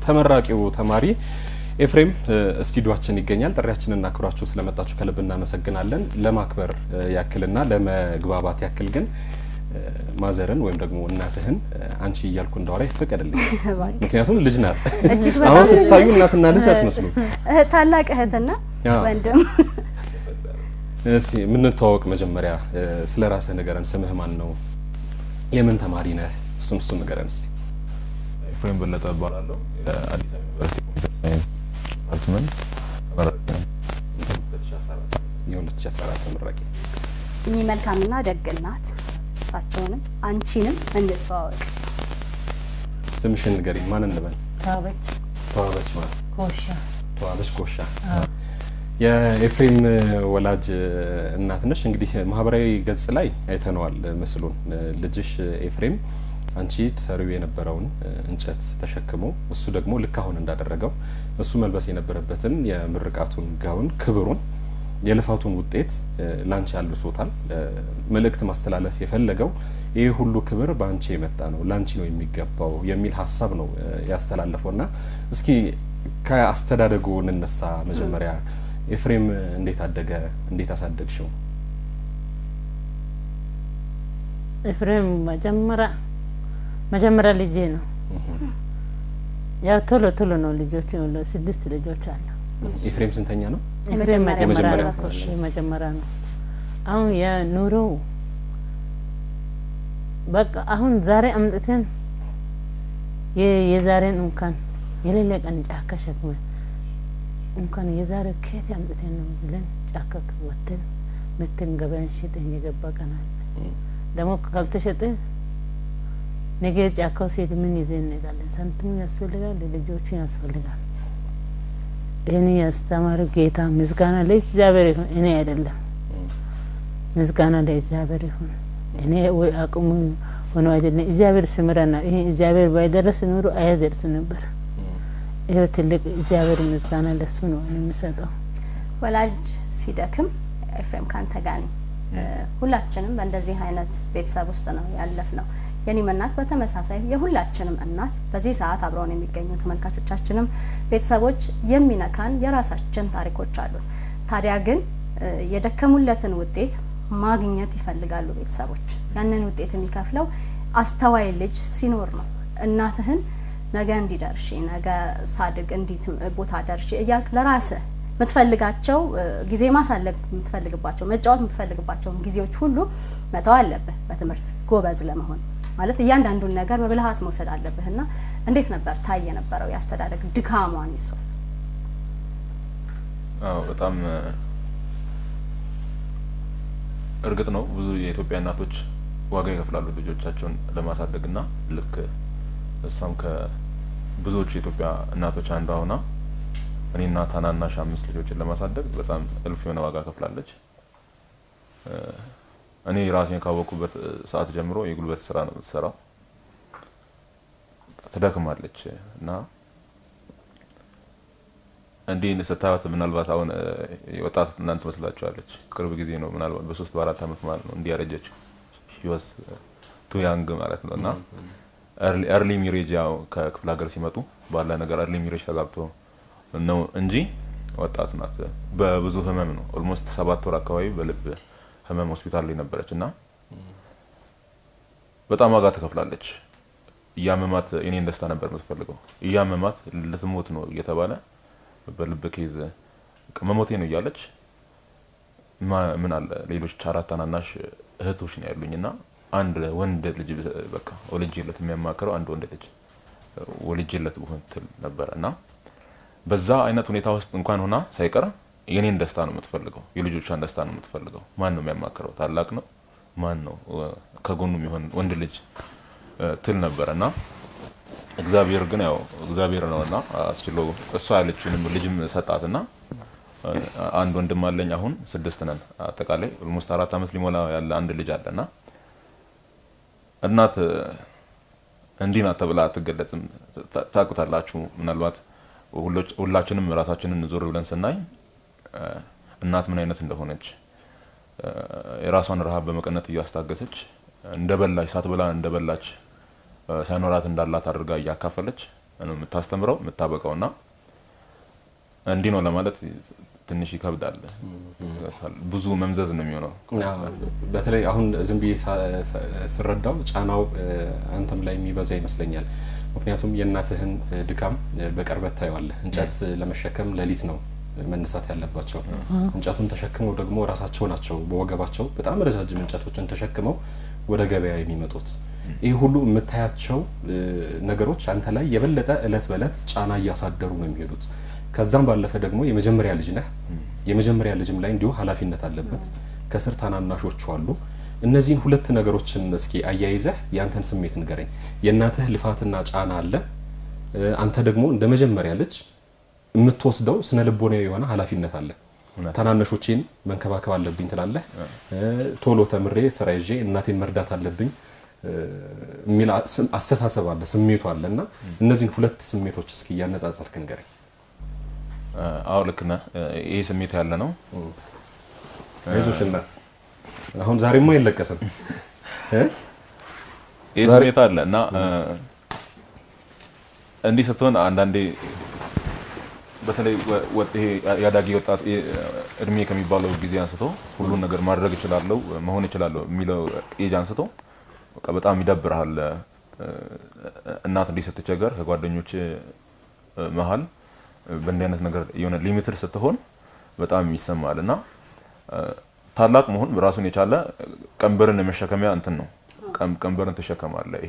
ተመራቂው ተማሪ ኤፍሬም ስቱዲዮአችን ይገኛል። ጥሪያችንን አክብራችሁ ስለመጣችሁ ከልብ እናመሰግናለን። ለማክበር ያክልና ለመግባባት ያክል ግን ማዘርን ወይም ደግሞ እናትህን አንቺ እያልኩ እንዳወራ ይፈቀድልኝ። ምክንያቱም ልጅ ናት። አሁን ስታዩ እናትና ልጅ አትመስሉ። ታላቅ እህትና ወንድም። እሺ ምን ተዋወቅ መጀመሪያ ስለ ራስህ ንገረን። ስምህ ማን ነው? የምን ተማሪ ነህ? እሱን ንገረን እስቲ። ኤፍሬም በለጠ እባላለሁ። የአዲስ አበባ ዩኒቨርሲቲ ኮምፒውተር ሳይንስ የ2014 ተመራቂ። እኚህ መልካምና ደግ እናት እሳቸውንም አንቺንም እንድትዋወቅ። ስምሽን ንገሪኝ። ማን እንበል? ተዋበች ማለት ጎሻ። ተዋበች ጎሻ። የኤፍሬም ወላጅ እናት ነሽ። እንግዲህ ማህበራዊ ገጽ ላይ አይተነዋል ምስሉን። ልጅሽ ኤፍሬም አንቺ ተሰሪው የነበረውን እንጨት ተሸክሞ እሱ ደግሞ ልክ አሁን እንዳደረገው እሱ መልበስ የነበረበትን የምርቃቱን ጋውን ክብሩን የልፋቱን ውጤት ላንቺ ያልብሶታል። መልእክት ማስተላለፍ የፈለገው ይሄ ሁሉ ክብር ባንቺ የመጣ ነው፣ ላንቺ ነው የሚገባው የሚል ሐሳብ ነው ያስተላለፈውና እስኪ ከአስተዳደጉ እንነሳ። መጀመሪያ ኤፍሬም እንዴት አደገ? እንዴት አሳደግሽው? ኤፍሬም መጀመሪያ ልጄ ነው። ያው ቶሎ ነው ልጆች ነው 6 ልጆች አሉ። ኤፍሬም ስንተኛ ነው? የመጀመሪያ ነው። አሁን የኑሮ በቃ አሁን ዛሬ አምጥተን የዛሬን እንኳን የሌለ ቀን ጫካ ሸክመን እንኳን የዛሬ ከየት አምጥተን ነው ብለን ጫካ ወጥተን መተን ገበያን ሽጠን የገባ ቀን አለ። ደግሞ ካልተሸጠ ነገ ጫካው ሴት ምን ይዘን እንሄዳለን? ሳንቲም ያስፈልጋል፣ ልጆቹ ያስፈልጋል። እኔ ያስተማረ ጌታ ምስጋና ለእግዚአብሔር ይሁን። እኔ አይደለም ምስጋና ለእግዚአብሔር ይሁን። እኔ ወይ አቅሙ ሆኖ አይደለም እግዚአብሔር ስምረና ይሄ እግዚአብሔር ባይደረስ ኑሮ አይደርስ ነበር። ይሄ ትልቅ እግዚአብሔር ምስጋና ለሱ ነው የሚሰጠው። ወላጅ ሲደክም ኤፍሬም ካንተ ጋር ነው። ሁላችንም በእንደዚህ አይነት ቤተሰብ ውስጥ ነው ያለፍነው። የኔም እናት በተመሳሳይ የሁላችንም እናት በዚህ ሰዓት አብረውን የሚገኙ ተመልካቾቻችንም ቤተሰቦች የሚነካን የራሳችን ታሪኮች አሉ። ታዲያ ግን የደከሙለትን ውጤት ማግኘት ይፈልጋሉ ቤተሰቦች። ያንን ውጤት የሚከፍለው አስተዋይ ልጅ ሲኖር ነው። እናትህን ነገ እንዲደርሺ ነገ ሳድግ እንዲት ቦታ ደርሺ እያልክ ለራስህ ምትፈልጋቸው ጊዜ ማሳለፍ ምትፈልግባቸው መጫወት ምትፈልግባቸው ጊዜዎች ሁሉ መተው አለብህ በትምህርት ጎበዝ ለመሆን ማለት እያንዳንዱን ነገር በብልሃት መውሰድ አለብህና እንዴት ነበር ታየ ነበረው ያስተዳደግ ድካሟን ይሷ? በጣም እርግጥ ነው ብዙ የኢትዮጵያ እናቶች ዋጋ ይከፍላሉ ልጆቻቸውን ለማሳደግና ልክ እሷም ከብዙዎቹ የኢትዮጵያ እናቶች አንዷ ሆና እኔና ታናናሽ 5 ልጆችን ለማሳደግ በጣም እልፍ የሆነ ዋጋ ከፍላለች። እኔ ራሴን ካወቁበት ሰዓት ጀምሮ የጉልበት ስራ ነው የምትሰራው። ተደክማለች እና እንዴ ስታዩት ምናልባት አሁን ወጣት እናንተ መስላችኋለች። ቅርብ ጊዜ ነው ምናልባት በ3 በ4 አመት ማለት ነው እንዲያረጀች ህይወት ቱ ያንግ ማለት ነውና early marriage ያው ከክፍለ ሀገር ሲመጡ ባላ ነገር early marriage ተጋብቶ ነው እንጂ ወጣት ናት። በብዙ ህመም ነው ኦልሞስት 7 ወር አካባቢ በልብ ህመም ሆስፒታል ላይ ነበረችና በጣም ዋጋ ተከፍላለች። ያመማት እኔን ደስታ ነበር የምትፈልገው። ያመማት ልትሞት ነው እየተባለ በልብ ኬዝ መሞቴ ነው እያለች ምን አለ ሌሎች 4 ታናናሽ እህቶች ነው ያሉኝና አንድ ወንድ ልጅ በቃ ወልጄለት የሚያማክረው አንድ ወንድ ልጅ ወልጄለት ቢሆን ትል ነበርና በዛ አይነት ሁኔታ ውስጥ እንኳን ሆና ሳይቀር የኔን ደስታ ነው የምትፈልገው፣ የልጆቿን ደስታ ነው የምትፈልገው። ማን ነው የሚያማክረው? ታላቅ ነው ማን ነው ከጎኑ የሚሆን ወንድ ልጅ ትል ነበርና እግዚአብሔር ግን ያው እግዚአብሔር ነውና አስችሎ እሷ ያለችውንም ልጅም ሰጣትና አንድ ወንድም አለኝ። አሁን 6 ነን አጠቃላይ ኦልሞስት 4 አመት ሊሞላ ያለ አንድ ልጅ አለና እናት እንዲና ተብላ አትገለጽም። ታውቁታላችሁ ምናልባት ሁላችንም ራሳችንን ዞር ብለን ስናይ እናት ምን አይነት እንደሆነች የራሷን ረሃብ በመቀነት እያስታገሰች እንደበላች ሳትበላ እንደበላች ሳይኖራት እንዳላት አድርጋ እያካፈለች ነው የምታስተምረው የምታበቃውና እንዲህ ነው ለማለት ትንሽ ይከብዳል። ብዙ መምዘዝ ነው የሚሆነው። በተለይ አሁን ዝም ብዬ ስረዳው ጫናው አንተም ላይ የሚበዛ ይመስለኛል። ምክንያቱም የእናትህን ድካም በቅርበት ታየዋለህ። እንጨት ለመሸከም ሌሊት ነው መነሳት ያለባቸው። እንጨቱን ተሸክመው ደግሞ ራሳቸው ናቸው በወገባቸው በጣም ረጃጅም እንጨቶችን ተሸክመው ወደ ገበያ የሚመጡት። ይህ ሁሉ የምታያቸው ነገሮች አንተ ላይ የበለጠ እለት በእለት ጫና እያሳደሩ ነው የሚሄዱት። ከዛም ባለፈ ደግሞ የመጀመሪያ ልጅ ነህ። የመጀመሪያ ልጅም ላይ እንዲሁ ኃላፊነት አለበት። ከስር ታናናሾቹ አሉ። እነዚህን ሁለት ነገሮችን እስኪ አያይዘህ ያንተን ስሜት ንገረኝ። የእናትህ ልፋትና ጫና አለ፣ አንተ ደግሞ እንደ መጀመሪያ ልጅ የምትወስደው ስነ ልቦናዊ የሆነ ኃላፊነት አለ። ታናናሾቼን መንከባከብ አለብኝ ትላለህ። ቶሎ ተምሬ ስራ ይዤ እናቴን መርዳት አለብኝ የሚል አስተሳሰብ አለ፣ ስሜቱ አለና እነዚህን ሁለት ስሜቶች እስኪ ያነጻጸርክ ንገረኝ። አዎ ልክ ነህ። ይሄ ስሜት ያለ ነው። አይዞሽ እናት፣ አሁን ዛሬማ አይለቀስም። ይሄ ስሜት አለ እና እንዲህ ስትሆን አንዳንዴ በተለይ ይሄ ያዳጊ ወጣት እድሜ ከሚባለው ጊዜ አንስቶ ሁሉን ነገር ማድረግ እችላለሁ መሆን እችላለሁ የሚለው ኤጅ አንስቶ በቃ በጣም ይደብርሃል። እናት እንዲህ ስትቸገር ከጓደኞች መሀል በእንዲህ አይነት ነገር የሆነ ሊሚትድ ስትሆን በጣም ይሰማል እና ታላቅ መሆን በራሱን የቻለ ቀንበርን የመሸከሚያ እንትን ነው። ቀንበርን ተሸከማለህ።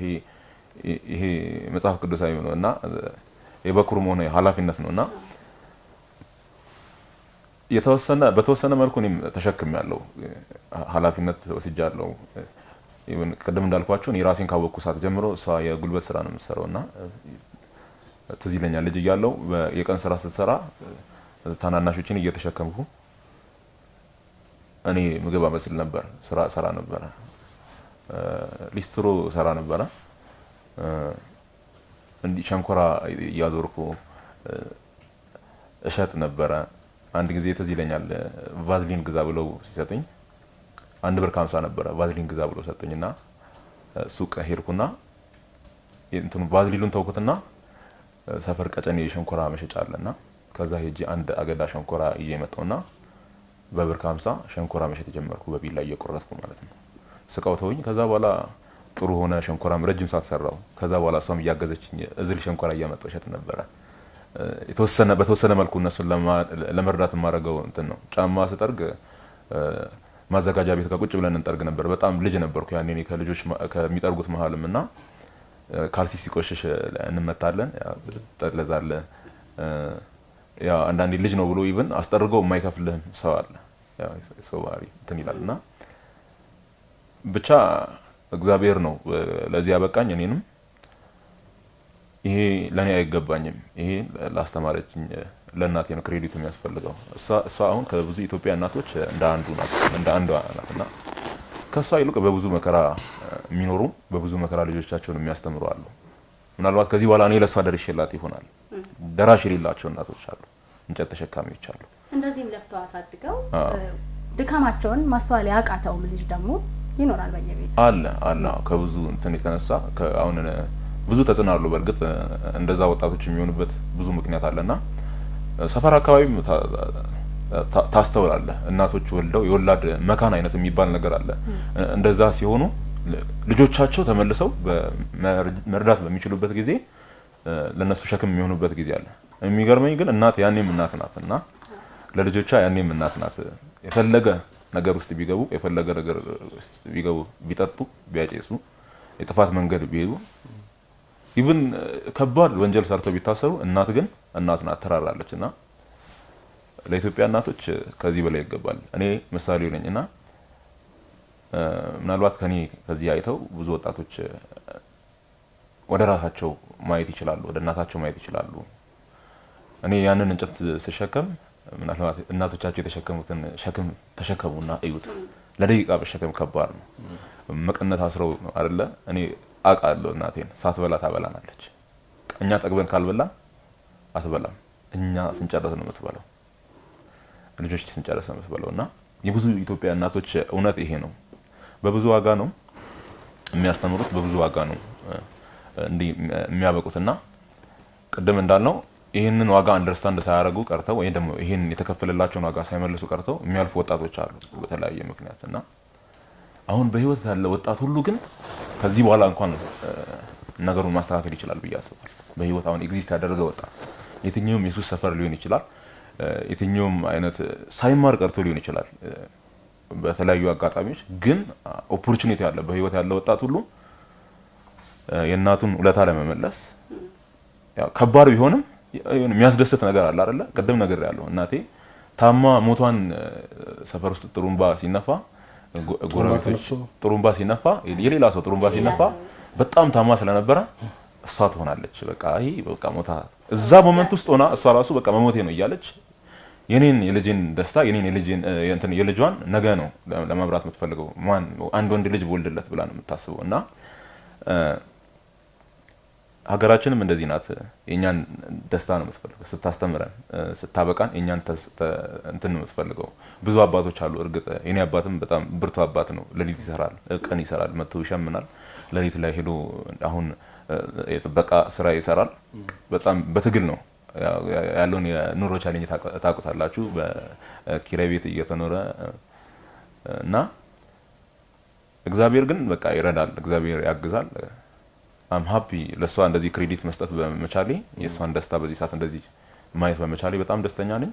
ይሄ መጽሐፍ ቅዱሳዊ ነው እና የበኩር መሆን ኃላፊነት ነውና በተወሰነ መልኩ እኔም ተሸክሜያለሁ፣ ኃላፊነት ወስጃለሁ። ቅድም እንዳልኳችሁ እኔ ራሴን ካወቅኩ ሰዓት ጀምሮ እሷ የጉልበት ስራ ነው የምትሰራውና ትዝ ይለኛል ልጅ እያለሁ የቀን ስራ ስትሰራ ታናናሾችን እየተሸከምኩ እኔ ምግብ አበስል ነበር፣ ስራ ሰራ ነበር፣ ሊስትሮ ሰራ ነበር። እንዲ ሸንኮራ እያዞርኩ እሸጥ ነበር። አንድ ጊዜ ትዝ ይለኛል ቫዝሊን ግዛ ብለው ሲሰጡኝ 1 ብር ከ50 ነበር። ቫዝሊን ግዛ ብለው ሰጡኝና ሱቅ ሄድኩና እንትኑ ቫዝሊኑን ተውኩትና ሰፈር ቀጨኔ ሸንኮራ መሸጫ አለና ከዛ ሄጄ አንድ አገዳ ሸንኮራ ይዤ መጣውና በብር ከ50 ሸንኮራ መሸጥ ጀመርኩ፣ በቢላ እየቆረጥኩ ማለት ነው። ስቃው ተውኝ። ከዛ በኋላ ጥሩ ሆነ። ሸንኮራም ረጅም ሰዓት ሰራው። ከዛ በኋላ እሷም እያገዘችኝ እዝል ሸንኮራ እያመጣሁ እሸጥ ነበር። በተወሰነ መልኩ እነሱን ለመርዳት የማደርገው እንትን ነው። ጫማ ስጠርግ ማዘጋጃ ቤት ጋር ቁጭ ብለን እንጠርግ ነበር። በጣም ልጅ ነበርኩ ያኔ እኔ ከልጆች ከሚጠርጉት መሀልም እና ካልሲ ሲቆሽሽ እንመታለን፣ ተለዛለ። ያ አንዳንዴ ልጅ ነው ብሎ ኢቭን አስጠርገው የማይከፍልህም ሰው አለ። ያ ሰው ባሪ እንትን ይላልና ብቻ እግዚአብሔር ነው ለዚህ ያበቃኝ። እኔንም ይሄ ለኔ አይገባኝም፣ ይሄ ላስተማረችኝ ለእናቴ ነው ክሬዲት የሚያስፈልገው። እሷ አሁን ከብዙ ኢትዮጵያ እናቶች እንደ አንዷ ናትና ከሷ ይልቅ በብዙ መከራ የሚኖሩ በብዙ መከራ ልጆቻቸውን የሚያስተምሩ አሉ። ምናልባት ከዚህ በኋላ እኔ ለሷ ደርሼላት ይሆናል። ደራሽ የሌላቸው እናቶች አሉ፣ እንጨት ተሸካሚዎች አሉ። እንደዚህም ለፍተው አሳድገው ድካማቸውን ማስተዋል ያቃተው ልጅ ደግሞ ይኖራል በየቤቱ አለ። ከብዙ እንትን የተነሳ አሁን ብዙ ተጽዕኖ አለው። በእርግጥ እንደዛ ወጣቶች የሚሆኑበት ብዙ ምክንያት አለና ሰፈር አካባቢም ታስተውላለህ። እናቶች ወልደው የወላድ መካን አይነት የሚባል ነገር አለ። እንደዛ ሲሆኑ ልጆቻቸው ተመልሰው መርዳት በሚችሉበት ጊዜ ለነሱ ሸክም የሚሆኑበት ጊዜ አለ። የሚገርመኝ ግን እናት ያኔም እናት ናትና ለልጆቿ ያኔም እናት ናት። የፈለገ ነገር ውስጥ ቢገቡ የፈለገ ነገር ውስጥ ቢገቡ ቢጠጡ ቢያጨሱ የጥፋት መንገድ ቢሄዱ ኢቭን ከባድ ወንጀል ሰርተው ቢታሰሩ እናት ግን እናት ናት፣ ተራራለችና ለኢትዮጵያ እናቶች ከዚህ በላይ ይገባል። እኔ ምሳሌው ነኝና ምናልባት ከዚህ አይተው ብዙ ወጣቶች ወደ ራሳቸው ማየት ይችላሉ፣ ወደ እናታቸው ማየት ይችላሉ። እኔ ያንን እንጨት ስሸከም ምናልባት እናቶቻቸው የተሸከሙትን ሸክም ተሸከሙና እዩት። ለደቂቃ በሸከም ከባድ ነው። መቀነት አስረው አይደለ? እኔ አውቃለሁ እናቴን ሳትበላ ታበላናለች። እኛ ጠግበን ካልበላ አትበላም። እኛ ስንጨርስ ነው የምትበላው፣ ልጆች ስንጨርስ ነው የምትበላውና የብዙ ኢትዮጵያ እናቶች እውነት ይሄ ነው። በብዙ ዋጋ ነው የሚያስተምሩት፣ በብዙ ዋጋ ነው እንዲህ የሚያበቁትና ቅድም እንዳልነው ይሄንን ዋጋ አንደርስታንድ ሳያደርጉ ቀርተው ወይ ደግሞ ይሄን የተከፈለላቸውን ዋጋ ሳይመልሱ ቀርተው የሚያልፉ ወጣቶች አሉ በተለያየ ምክንያት እና አሁን በህይወት ያለ ወጣት ሁሉ ግን ከዚህ በኋላ እንኳን ነገሩን ማስተካከል ይችላል ብዬ አስባለሁ። በህይወት አሁን ኤግዚስት ያደረገ ወጣት የትኛውም የሱስ ሰፈር ሊሆን ይችላል፣ የትኛውም አይነት ሳይማር ቀርቶ ሊሆን ይችላል። በተለያዩ አጋጣሚዎች ግን ኦፖርቹኒቲ ያለ በህይወት ያለ ወጣት ሁሉ የእናቱን ውለታ ለመመለስ ያው ከባድ ቢሆንም የሚያስደስት ነገር አለ አይደለ? ቅድም ነገር ያለው እናቴ ታማ ሞቷን ሰፈር ውስጥ ጥሩምባ ሲነፋ ጎረቤቶች ጥሩምባ ሲነፋ የሌላ ሰው ጥሩምባ ሲነፋ በጣም ታማ ስለነበረ እሷ ትሆናለች በቃ አይ በቃ ሞታ እዛ ሞመንት ውስጥ ሆና እሷ ራሱ በቃ መሞቴ ነው እያለች የኔን የልጅን ደስታ የኔን የልጅን እንትን የልጇን ነገ ነው ለማብራት የምትፈልገው ማን አንድ ወንድ ልጅ ወልድለት ብላ ነው የምታስበው እና ሀገራችንም እንደዚህ ናት። የኛን ደስታ ነው የምትፈልገው ስታስተምረን ስታበቃን የኛን እንትን ነው የምትፈልገው። ብዙ አባቶች አሉ እርግጥ የኔ አባትም በጣም ብርቱ አባት ነው። ለሊት ይሰራል፣ ቀን ይሰራል፣ መጥቶ ይሸምናል። ለሊት ላይ ሄዶ አሁን የጥበቃ ስራ ይሰራል። በጣም በትግል ነው ያለውን የኑሮ ቻሌንጅ ታውቁታላችሁ። በኪራይ ቤት እየተኖረ እና እግዚአብሔር ግን በቃ ይረዳል፣ እግዚአብሔር ያግዛል። አም ሃፒ ለሷ እንደዚህ ክሬዲት መስጠት በመቻሌ የሷን ደስታ በዚህ ሰዓት እንደዚህ ማየት በመቻሌ በጣም ደስተኛ ነኝ።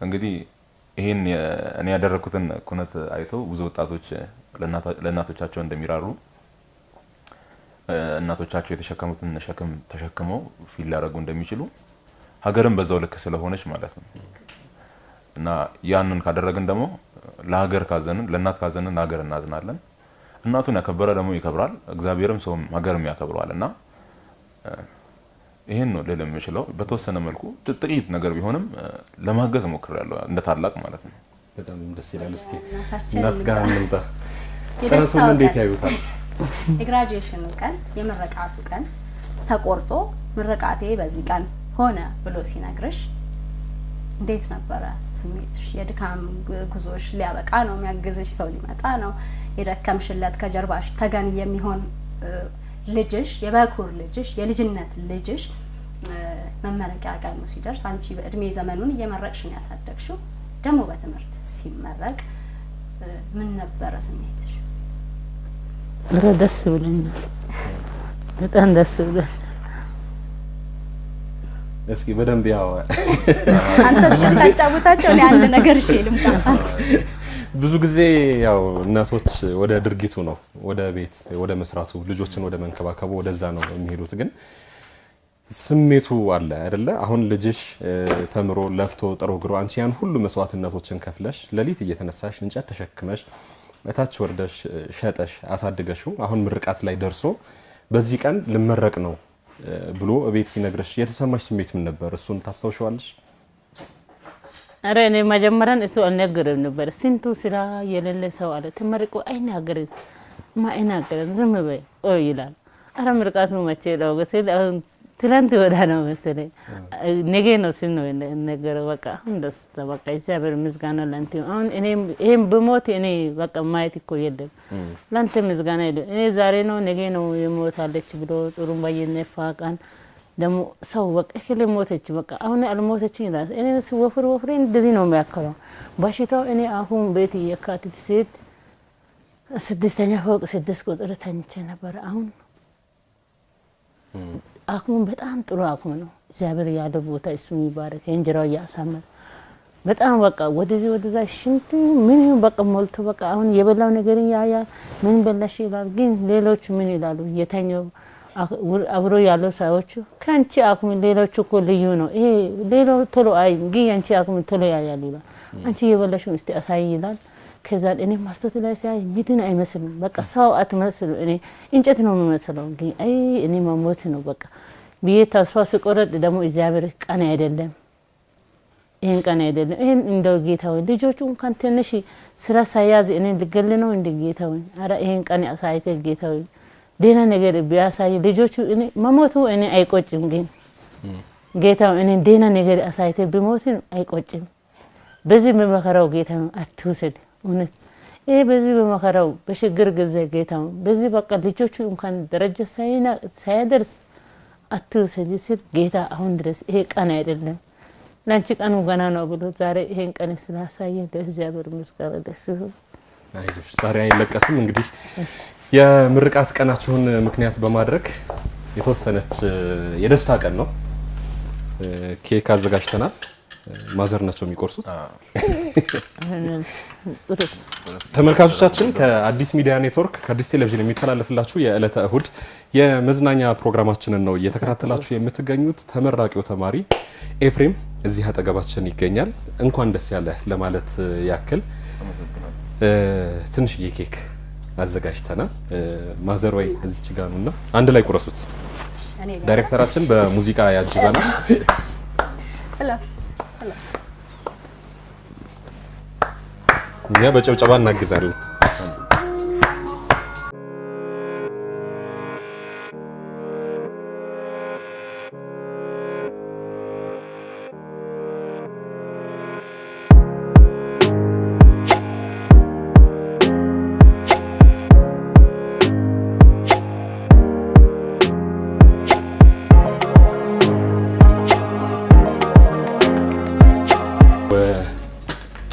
እንግዲህ ይሄን እኔ ያደረኩትን ኩነት አይተው ብዙ ወጣቶች ለእናቶቻቸው እንደሚራሩ እናቶቻቸው የተሸከሙትን ሸክም ተሸክመው ፊል ሊያደርጉ እንደሚችሉ ሀገርም በዛው ልክ ስለሆነች ማለት ነው እና ያንን ካደረግን ደግሞ ለሀገር ካዘንን ለእናት ካዘንን ለሀገር እናዝናለን። እናቱን ያከበረ ደግሞ ይከብራል፣ እግዚአብሔርም ሰውም ሀገርም ያከብረዋልና ይሄን ነው ልል የምችለው። በተወሰነ መልኩ ጥቂት ነገር ቢሆንም ለማገዝ ሞክሬያለሁ እንደ ታላቅ ማለት ነው። በጣም ደስ ይላል። እስኪ እናት ጋር እንምጣ። ጥረቱን እንዴት ያዩታል? የግራጁዌሽኑ ቀን የምረቃቱ ቀን ተቆርጦ ምርቃቴ በዚህ ቀን ሆነ ብሎ ሲነግርሽ እንዴት ነበረ ስሜትሽ? የድካም ጉዞሽ ሊያበቃ ነው፣ የሚያግዝሽ ሰው ሊመጣ ነው፣ የደከምሽለት ከጀርባሽ ተገን የሚሆን ልጅሽ የበኩር ልጅሽ የልጅነት ልጅሽ መመረቂያ ቀኑ ሲደርስ አንቺ በእድሜ ዘመኑን እየመረቅሽ ነው ያሳደግሽው። ደግሞ በትምህርት ሲመረቅ ምን ነበረ ስሜትሽ? ደስ ብሎኛል፣ በጣም ደስ ብሎኛል። እስኪ በደንብ ያው አንተ ስታጫውታቸው እኔ አንድ ነገር እሺ ልምጣ። ብዙ ጊዜ ያው እናቶች ወደ ድርጊቱ ነው ወደ ቤት ወደ መስራቱ ልጆችን ወደ መንከባከቡ ወደዛ ነው የሚሄዱት። ግን ስሜቱ አለ አይደለ? አሁን ልጅሽ ተምሮ ለፍቶ ጥሮ ግሮ አንቺ ያን ሁሉ መስዋዕትነቶችን ከፍለሽ ለሊት እየተነሳሽ እንጨት ተሸክመሽ እታች ወርደሽ ሸጠሽ አሳድገሽው አሁን ምርቃት ላይ ደርሶ በዚህ ቀን ልመረቅ ነው ብሎ ቤት ሲነግርሽ የተሰማሽ ስሜት ምን ነበር? እሱን ታስታውሻለሽ? አረ እኔ መጀመሪያን እሱ አልነገረም ነበር። ስንቱ ስራ የሌለ ሰው አለ ተመርቆ አይናገርም ማይናገርም ዝም በይ ይላል። አረ ምርቃቱ መቼ ነው ገሰል ትላንት ወዳ ነው መሰለኝ ነገ ነው ሲል ነው ነገረው። በቃ እንደስ በቃ እግዚአብሔር ምስጋና ላንተ። አሁን እኔም በሞት እኔ በቃ ማየት እኮ የለም ላንተ ምስጋና ይለ እኔ ዛሬ ነው ነገ ነው የሞታለች ብሎ ጥሩም ባየነፋ ቀን ደግሞ ሰው በቃ ከለ ሞተች በቃ አሁን አልሞተች ይላል። እኔ ወፍር እንደዚህ ነው የሚያከለው በሽታው። እኔ አሁን ቤት የካቲት ሴት 6ኛ ፎቅ 6 ቁጥር ተኝቼ ነበር። አሁን አክሙን በጣም ጥሩ አክሙ ነው። እግዚአብሔር ያለው ቦታ እሱ ይባረክ። እንጀራው ያሳመረ በጣም በቃ ወደዛ ሽንት ምን በቃ ሞልቶ በቃ አሁን የበላው ነገር ያያ ምን በላሽ ይላል። ግን ሌሎች ምን ይላሉ? የተኛው አብሮ ያለው ሰዎች ካንቺ አክሙ ሌሎች እኮ ልዩ ነው ይሄ ሌላው ቶሎ አይ ግን አንቺ አክሙ ቶሎ ያያሉ ይላል። አንቺ የበላሽው እስቲ አሳይ ይላል። ከዛ እኔ ማስተት ላይ ሳይ ምድን አይመስልም በቃ ሰው አትመስሉ እኔ እንጨት ነው የምመስለው። ግን አይ እኔ ማሞት ነው በቃ ብዬ ተስፋ ስቆረጥ ደግሞ እግዚአብሔር ቀን አይደለም ይሄን ቀን አይደለም ይሄን እንደው ጌታው ልጆቹ እንኳን ትንሽ ስራ ሳያዝ እኔ ልገል ነው እንደ ጌታው። አረ ይሄን ቀን ያሳይተ ጌታው ደህና ነገር ቢያሳይ ልጆቹ እኔ መሞቱ እኔ አይቆጭም። ግን ጌታው እኔ ደህና ነገር አሳይተ ቢሞት አይቆጭም። በዚህ በመከራው ጌታው አትውሰድ እውነት ይሄ በዚህ በመከራው በሽግር ጊዜ ጌታው በዚህ በቃ ልጆቹ እንኳን ደረጃ ሳይደርስ አትውሰጂ ሲል ጌታ አሁን ድረስ ይሄ ቀን አይደለም ላንቺ ቀኑ ገና ነው ብሎ ዛሬ ይሄን ቀን ስላሳየ ለእግዚአብሔር ምስጋና ደስ ይሁን። አይዞሽ ዛሬ አይለቀስም። እንግዲህ የምርቃት ቀናችሁን ምክንያት በማድረግ የተወሰነች የደስታ ቀን ነው። ኬክ አዘጋጅተናል። ማዘር ናቸው የሚቆርሱት። ተመልካቾቻችን ከአዲስ ሚዲያ ኔትወርክ ከአዲስ ቴሌቪዥን የሚተላለፍላችሁ የዕለተ እሁድ የመዝናኛ ፕሮግራማችንን ነው እየተከታተላችሁ የምትገኙት። ተመራቂው ተማሪ ኤፍሬም እዚህ አጠገባችን ይገኛል። እንኳን ደስ ያለ ለማለት ያክል ትንሽዬ ኬክ አዘጋጅተናል። ማዘር ወይ እዚች ጋር ነውና አንድ ላይ ቁረሱት። ዳይሬክተራችን በሙዚቃ ያጅበናል። እኛ በጨብጨባ እናግዛለን።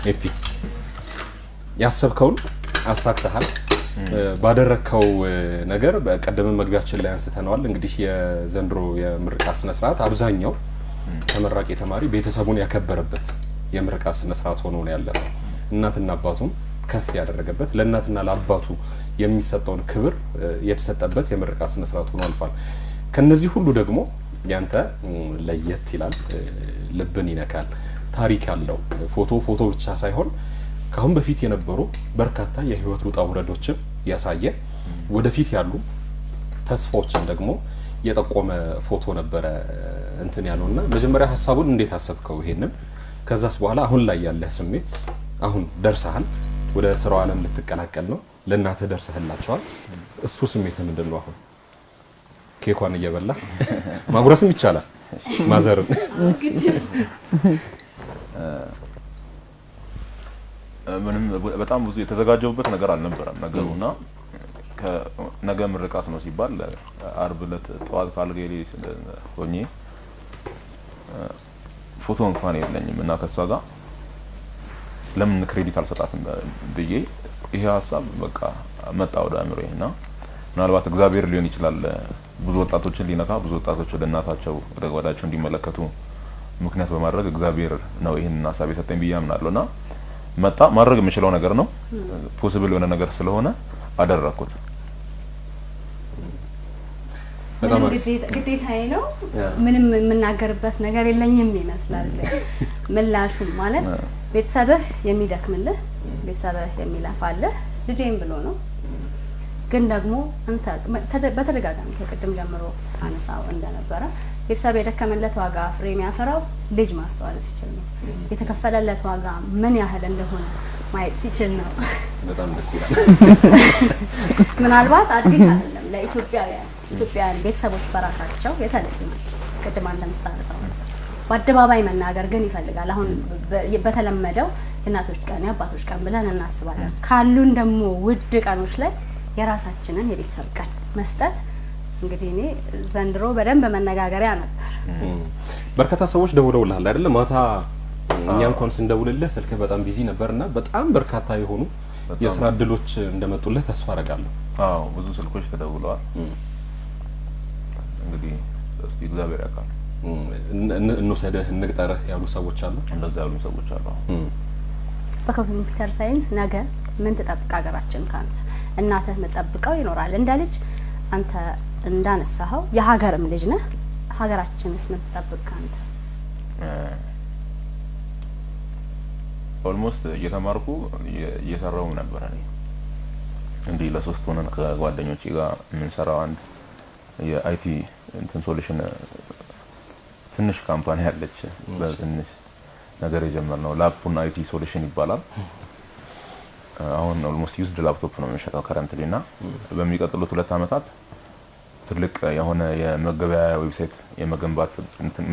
ኤፊ ያሰብከውን አሳክተሃል። ባደረከው ነገር በቀደም መግቢያችን ላይ አንስተናል። እንግዲህ የዘንድሮ የምርቃት ስነ ስርዓት አብዛኛው ተመራቂ ተማሪ ቤተሰቡን ያከበረበት የምርቃት ስነ ስርዓት ሆኖ ነው ያለው። እናትና አባቱም ከፍ ያደረገበት ለእናትና ለአባቱ የሚሰጠውን ክብር የተሰጠበት የምርቃት ስነ ስርዓት ሆኖ አልፏል። ከነዚህ ሁሉ ደግሞ ያንተ ለየት ይላል፣ ልብን ይነካል። ታሪክ ያለው ፎቶ ብቻ ሳይሆን ካሁን በፊት የነበሩ በርካታ የህይወት ውጣ ውረዶችን ያሳየ ወደፊት ያሉ ተስፋዎችን ደግሞ የጠቆመ ፎቶ ነበረ እንትን ያለውና መጀመሪያ ሐሳቡን እንዴት አሰብከው? ይሄንን ከዛስ በኋላ አሁን ላይ ያለ ስሜት አሁን ደርሰሃል፣ ወደ ስራው ዓለም ልትቀላቀል ነው፣ ለእናትህ ደርሰህላቸዋል። እሱ ስሜት ምንድነው? አሁን ኬኳን እየበላ ማጉረስም ይቻላል ማዘርን ምንም በጣም ብዙ የተዘጋጀውበት ነገር አልነበረም ነገሩና ከነገ ምርቃት ነው ሲባል አርብ ዕለት ጠዋት ካልገሌ ሆኜ ፎቶ እንኳን የለኝም እና ከሷ ጋር ለምን ክሬዲት አልሰጣትም ብዬ ይሄ ሐሳብ በቃ መጣ ወደ አእምሮዬና ምናልባት እግዚአብሔር ሊሆን ይችላል ብዙ ወጣቶችን ሊነካ ብዙ ወጣቶች ወደ እናታቸው ወደ ጓዳቸው እንዲመለከቱ ምክንያት በማድረግ እግዚአብሔር ነው ይሄን ሐሳብ የሰጠኝ ብዬ አምናለሁና መጣ ማድረግ የምችለው ነገር ነው ፖሲብል የሆነ ነገር ስለሆነ አደረኩት። በጣም ግዴታዬ ነው። ምንም የምናገርበት ነገር የለኝም ይመስላል። ምላሹ ማለት ቤተሰብህ የሚደክምልህ ቤተሰብህ የሚለፋልህ ልጄም ብሎ ነው። ግን ደግሞ አንተ በተደጋጋሚ ከቅድም ጀምሮ ሳነሳው እንደነበረ ቤተሰብ የደከመለት ዋጋ ፍሬ የሚያፈራው ልጅ ማስተዋል ሲችል ነው። የተከፈለለት ዋጋ ምን ያህል እንደሆነ ማየት ሲችል ነው። በጣም ደስ ይላል። ምናልባት አዲስ አይደለም ለኢትዮጵያውያን ቤተሰቦች በራሳቸው የተለየ ነው። ቅድም አንተ ምስታነሳው በአደባባይ መናገር ግን ይፈልጋል። አሁን በተለመደው የእናቶች ቀን የአባቶች ቀን ብለን እናስባለን። ካሉን ደግሞ ውድ ቀኖች ላይ የራሳችንን የቤተሰብ ቀን መስጠት እንግዲህ እኔ ዘንድሮ በደንብ መነጋገሪያ ነበር። በርካታ ሰዎች ደውለውልሃል አይደል? ማታ እኛ እንኳን ስንደውልልህ ስልክህ በጣም ቢዚ ነበርና በጣም በርካታ የሆኑ የስራ እድሎች እንደመጡልህ ተስፋ አደርጋለሁ። አዎ ብዙ ስልኮች ተደውለዋል። እንግዲህ እስቲ እግዚአብሔር ያውቃል። እንውሰድህ እንቅጠርህ ያሉ ሰዎች አሉ። እንደዛ ያሉ ሰዎች አሉ። በኮምፒውተር ሳይንስ ነገ ምን ተጠብቃ ሀገራችን ካንተ እናትህ መጠብቀው ይኖራል እንደ ልጅ አንተ እንዳነሳው የሀገርም ልጅ ነህ። ሀገራችንስ ምን ተጠብቅ ካንተ? ኦልሞስት እየተማርኩ እየሰራው ነበር እኔ እንዲህ ለሶስት ሆነን ከጓደኞቼ ጋር የምንሰራው አንድ የአይቲ እንትን ሶሉሽን ትንሽ ካምፓኒ ያለች በትንሽ ነገር የጀመርነው ላፕቶፕ አይቲ ሶሉሽን ይባላል። አሁን ኦልሞስት ዩዝድ ላፕቶፕ ነው የምንሸጠው ከረንትሊና በሚቀጥሉት 2 አመታት ትልቅ የሆነ የመገበያያ ዌብሳይት የመገንባት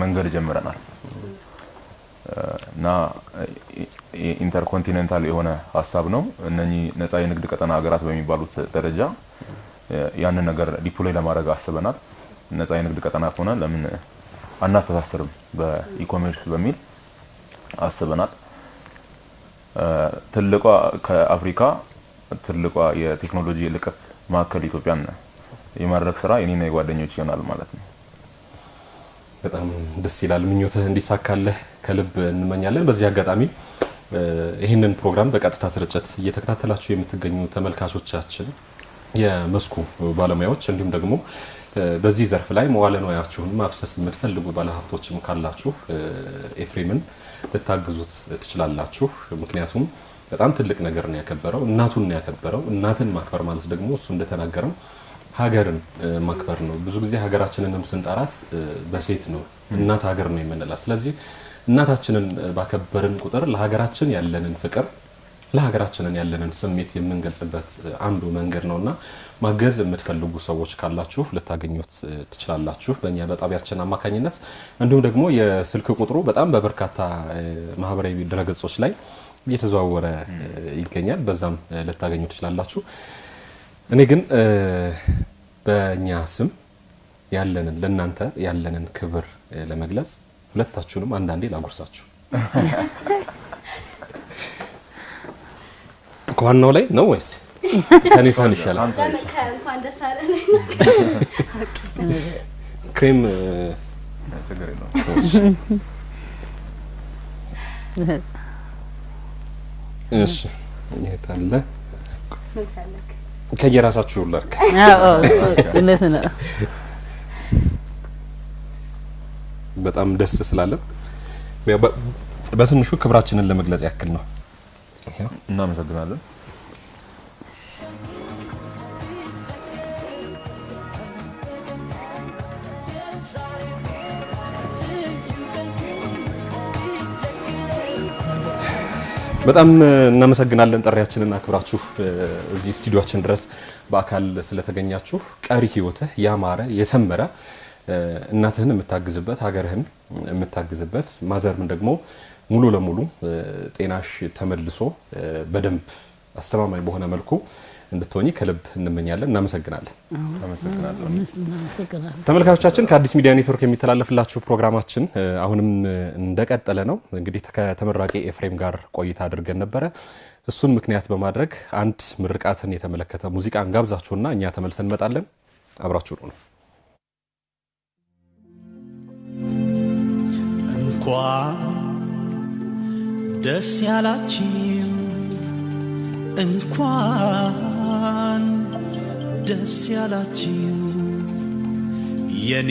መንገድ ጀምረናል እና ኢንተርኮንቲኔንታል የሆነ ሐሳብ ነው። እነኚህ ነፃ የንግድ ቀጠና ሀገራት በሚባሉት ደረጃ ያንን ነገር ዲፕሎይ ለማድረግ አስበናል። ነፃ የንግድ ቀጠና ሆነ ለምን አናስተሳስርም በኢኮሜርስ በሚል አስበናል። ትልቋ ከአፍሪካ ትልቋ የቴክኖሎጂ ልቀት ማዕከል ኢትዮጵያን የማድረግ ስራ የኔና የጓደኞች ይሆናል ማለት ነው። በጣም ደስ ይላል። ምኞትህ እንዲሳካልህ ከልብ እንመኛለን። በዚህ አጋጣሚ ይህንን ፕሮግራም በቀጥታ ስርጭት እየተከታተላችሁ የምትገኙ ተመልካቾቻችን፣ የመስኩ ባለሙያዎች እንዲሁም ደግሞ በዚህ ዘርፍ ላይ መዋለ ንዋያችሁን ማፍሰስ የምትፈልጉ ባለሀብቶችም ካላችሁ ኤፍሬምን ልታግዙት ትችላላችሁ። ምክንያቱም በጣም ትልቅ ነገር ነው ያከበረው፣ እናቱን ነው ያከበረው። እናትን ማክበር ማለት ደግሞ እሱ እንደተናገረው ሀገርን ማክበር ነው። ብዙ ጊዜ ሀገራችንንም ስንጠራት በሴት ነው፣ እናት ሀገር ነው የምንላት። ስለዚህ እናታችንን ባከበርን ቁጥር ለሀገራችን ያለንን ፍቅር፣ ለሀገራችንን ያለንን ስሜት የምንገልጽበት አንዱ መንገድ ነውና ማገዝ የምትፈልጉ ሰዎች ካላችሁ ልታገኙት ትችላላችሁ በእኛ በጣቢያችን አማካኝነት። እንዲሁም ደግሞ የስልክ ቁጥሩ በጣም በበርካታ ማህበራዊ ድረገጾች ላይ እየተዘዋወረ ይገኛል። በዛም ልታገኙ ትችላላችሁ። እኔ ግን በእኛ ስም ያለንን ለናንተ ያለንን ክብር ለመግለጽ ሁለታችሁንም አንዳንዴ ላጉርሳችሁ። ከዋናው ላይ ነው ወይስ ከኔ ሳን ይሻላል? እንኳን ደስ አለን። ክሬም ችግር የለውም። እሺ ይታለ ምን ፈለክ? ከየራሳችሁ ላርክ። አዎ እውነት ነው። በጣም ደስ ስላለ በትንሹ ክብራችንን ለመግለጽ ያክል ነው። እናመሰግናለን። በጣም እናመሰግናለን። ጥሪያችንን አክብራችሁ እዚህ ስቱዲዮአችን ድረስ በአካል ስለተገኛችሁ ቀሪ ህይወትህ ያማረ የሰመረ እናትህን የምታግዝበት ሀገርህን የምታግዝበት ማዘርም ደግሞ ሙሉ ለሙሉ ጤናሽ ተመልሶ በደንብ አስተማማኝ በሆነ መልኩ እንድትሆኚ ከልብ እንመኛለን። እናመሰግናለን። ተመልካቾቻችን ከአዲስ ሚዲያ ኔትወርክ የሚተላለፍላችሁ ፕሮግራማችን አሁንም እንደቀጠለ ነው። እንግዲህ ከተመራቂ ኤፍሬም ጋር ቆይታ አድርገን ነበረ። እሱን ምክንያት በማድረግ አንድ ምርቃትን የተመለከተ ሙዚቃ እንጋብዛችሁና እኛ ተመልሰን እንመጣለን። አብራችሁ ነው። እንኳን ደስ ያላችሁ እንኳን ደስ ያላችሁ የኔ